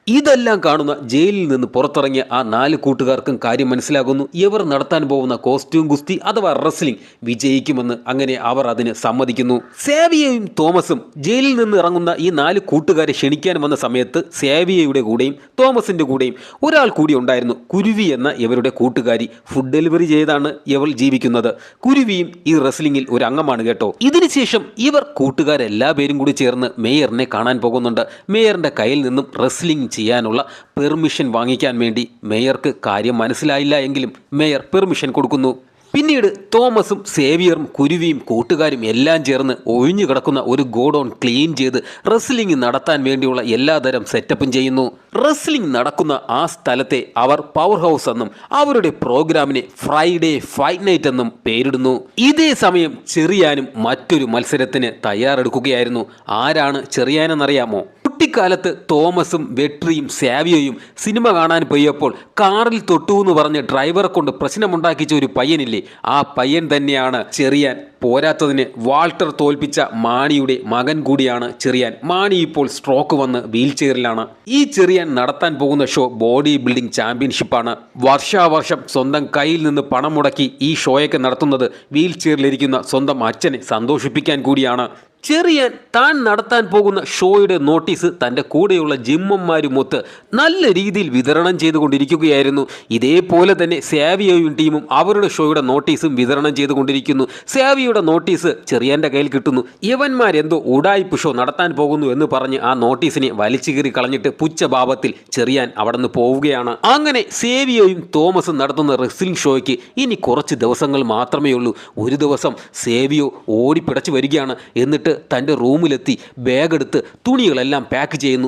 ഇതെല്ലാം കാണുന്ന ജയിലിൽ നിന്ന് പുറത്തിറങ്ങിയ ആ 4 കൂട്ടുകാർക്കും കാര്യം മനസ്സിലാകുന്നു. ഇവർ നടത്താൻ പോകുന്ന കോസ്റ്റ്യൂം ഗുസ്തി അഥവാ റെസ്ലിംഗ് വിജയിക്കുമെന്ന്. അങ്ങനെ അവർ അതിന് സമ്മതിക്കുന്നു. സേവിയയും തോമസും ജയിലിൽ നിന്ന് ഇറങ്ങുന്ന ഈ 4 കൂട്ടുകാരെ ക്ഷണിക്കാൻ വന്ന സമയത്ത് സേവിയയുടെ കൂടെയും തോമസിന്റെ കൂടെയും ഒരാൾ കൂടി ഉണ്ടായിരുന്നു. കുരുവി എന്ന ഇവരുടെ കൂട്ടുകാരി. ഫുഡ് ഡെലിവറി ചെയ്താണ് ഇവൾ ജീവിക്കുന്നത്. കുരുവിയും ഈ റെസ്ലിംഗിൽ ഒരു അംഗമാണ് കേട്ടോ. ഇതിനുശേഷം ഇവർ കൂട്ടുകാരെല്ലാ പേരും കൂടി ചേർന്ന് മേയറിനെ കാണാൻ പോകുന്നുണ്ട്. മേയറിന്റെ കയ്യിൽ നിന്നും റെസ്ലിംഗ് ചെയ്യാനുള്ള പെർമിഷൻ വാങ്ങിക്കാൻ വേണ്ടി മേയർക്ക് കാര്യം മനസ്സിലായില്ല എങ്കിലും മേയർ പെർമിഷൻ കൊടുക്കുന്നു. പിന്നീട് തോമസും സേവിയറും കുരുവിയും കൂട്ടുകാരും എല്ലാം ചേർന്ന് ഒഴിഞ്ഞു കിടക്കുന്ന ഒരു ഗോഡൗൺ ക്ലീൻ ചെയ്ത് റെസ്ലിംഗ് നടത്താൻ വേണ്ടിയുള്ള എല്ലാതരം സെറ്റപ്പും ചെയ്യുന്നു. റെസ്ലിംഗ് നടക്കുന്ന ആ സ്ഥലത്തെ അവർ പവർ ഹൗസ് എന്നും അവരുടെ പ്രോഗ്രാമിനെ ഫ്രൈഡേ ഫൈറ്റ് നൈറ്റ് എന്നും പേരിടുന്നു. ഇതേ സമയം ചെറിയാനും മറ്റൊരു മത്സരത്തിന് തയ്യാറെടുക്കുകയായിരുന്നു. ആരാണ് ചെറിയാനെന്നറിയാമോ? കുട്ടിക്കാലത്ത് തോമസും വെട്രിയും സാവിയോയും സിനിമ കാണാൻ പോയപ്പോൾ കാറിൽ തൊട്ടു എന്ന് പറഞ്ഞ് ഡ്രൈവറെ കൊണ്ട് പ്രശ്നമുണ്ടാക്കിച്ച ഒരു പയ്യനില്ലേ, ആ പയ്യൻ തന്നെയാണ് ചെറിയാൻ. പോരാത്തതിന് വാൾട്ടർ തോൽപ്പിച്ച മാണിയുടെ മകൻ കൂടിയാണ് ചെറിയാൻ. മാണി ഇപ്പോൾ സ്ട്രോക്ക് വന്ന് വീൽ ചെയറിലാണ്. ഈ ചെറിയാൻ നടത്താൻ പോകുന്ന ഷോ ബോഡി ബിൽഡിംഗ് ചാമ്പ്യൻഷിപ്പാണ്. വർഷാവർഷം സ്വന്തം കയ്യിൽ നിന്ന് പണം മുടക്കി ഈ ഷോയൊക്കെ നടത്തുന്നത് വീൽ ചെയറിലിരിക്കുന്ന സ്വന്തം അച്ഛനെ സന്തോഷിപ്പിക്കാൻ കൂടിയാണ്. ചെറിയാൻ താൻ നടത്താൻ പോകുന്ന ഷോയുടെ നോട്ടീസ് തൻ്റെ കൂടെയുള്ള ജിമ്മന്മാരുമൊത്ത് നല്ല രീതിയിൽ വിതരണം ചെയ്തുകൊണ്ടിരിക്കുകയായിരുന്നു. ഇതേപോലെ തന്നെ സാവിയോയും ടീമും അവരുടെ ഷോയുടെ നോട്ടീസും വിതരണം ചെയ്തുകൊണ്ടിരിക്കുന്നു. സാവിയോയുടെ നോട്ടീസ് ചെറിയാൻ്റെ കയ്യിൽ കിട്ടുന്നു. യവന്മാരെന്തോ ഉടായിപ്പ് ഷോ നടത്താൻ പോകുന്നു എന്ന് പറഞ്ഞ് ആ നോട്ടീസിനെ വലിച്ചു കീറി കളഞ്ഞിട്ട് പുച്ഛഭാവത്തിൽ ചെറിയാൻ അവിടെ നിന്ന് പോവുകയാണ്. അങ്ങനെ സേവിയോയും തോമസും നടത്തുന്ന റെസ്ലിംഗ് ഷോയ്ക്ക് ഇനി കുറച്ച് ദിവസങ്ങൾ മാത്രമേ ഉള്ളൂ. ഒരു ദിവസം സേവിയോ ഓടിപ്പിടച്ച് വരികയാണ്. എന്നിട്ട് തൻ്റെ റൂമിലെത്തി ബാഗെടുത്ത് തുണികളെല്ലാം പാക്ക് ചെയ്യുന്നു.